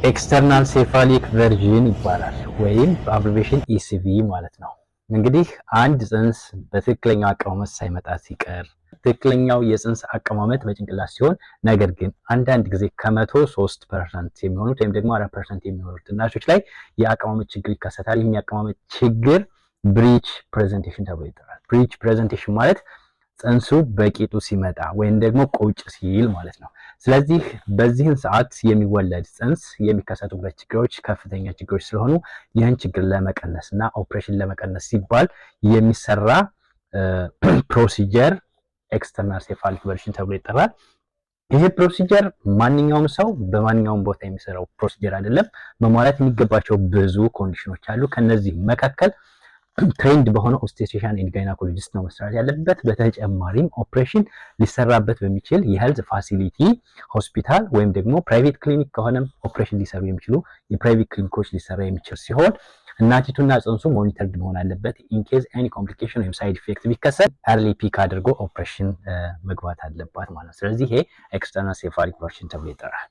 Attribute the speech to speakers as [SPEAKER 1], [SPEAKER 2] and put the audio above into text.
[SPEAKER 1] ኤክስተርናል ሴፋሊክ ቨርዥን ይባላል ወይም በአብሪቬሽን ኢሲቪ ማለት ነው። እንግዲህ አንድ ጽንስ በትክክለኛው አቀማመጥ ሳይመጣ ሲቀር ትክክለኛው የጽንስ አቀማመጥ በጭንቅላት ሲሆን ነገር ግን አንዳንድ ጊዜ ከ103% የሚሆኑት ወይም ደግሞ 4% የሚሆኑት እናቶች ላይ የአቀማመጥ ችግር ይከሰታል። ይህ የአቀማመጥ ችግር ብሪች ፕሬዘንቴሽን ተብሎ ይጠራል። ብሪች ፕሬዘንቴሽን ማለት ጽንሱ በቂጡ ሲመጣ ወይም ደግሞ ቁጭ ሲል ማለት ነው። ስለዚህ በዚህን ሰዓት የሚወለድ ጽንስ የሚከሰቱበት ችግሮች ከፍተኛ ችግሮች ስለሆኑ ይህን ችግር ለመቀነስ እና ኦፕሬሽን ለመቀነስ ሲባል የሚሰራ ፕሮሲጀር ኤክስተርናል ሴፋሊክ ቨርዥን ተብሎ ይጠራል። ይህ ፕሮሲጀር ማንኛውም ሰው በማንኛውም ቦታ የሚሰራው ፕሮሲጀር አይደለም። መሟላት የሚገባቸው ብዙ ኮንዲሽኖች አሉ። ከነዚህ መካከል ትሬንድ በሆነ ኦብስቴትሪሻን ኤንድ ጋይናኮሎጂስት ነው መስራት ያለበት። በተጨማሪም ኦፕሬሽን ሊሰራበት በሚችል የሄልዝ ፋሲሊቲ ሆስፒታል ወይም ደግሞ ፕራይቬት ክሊኒክ ከሆነም ኦፕሬሽን ሊሰሩ የሚችሉ የፕራይቬት ክሊኒኮች ሊሰራ የሚችል ሲሆን እናቲቱና ጽንሱ ሞኒተርድ መሆን አለበት። ኢንኬዝ ኤኒ ኮምፕሊኬሽን ወይም ሳይድ ኢፌክት ቢከሰት ኤርሊ ፒክ አድርጎ ኦፕሬሽን መግባት አለባት ማለት ነው። ስለዚህ ይሄ ኤክስተርናል ሴፋሊክ ቨርዥን ተብሎ ይጠራል።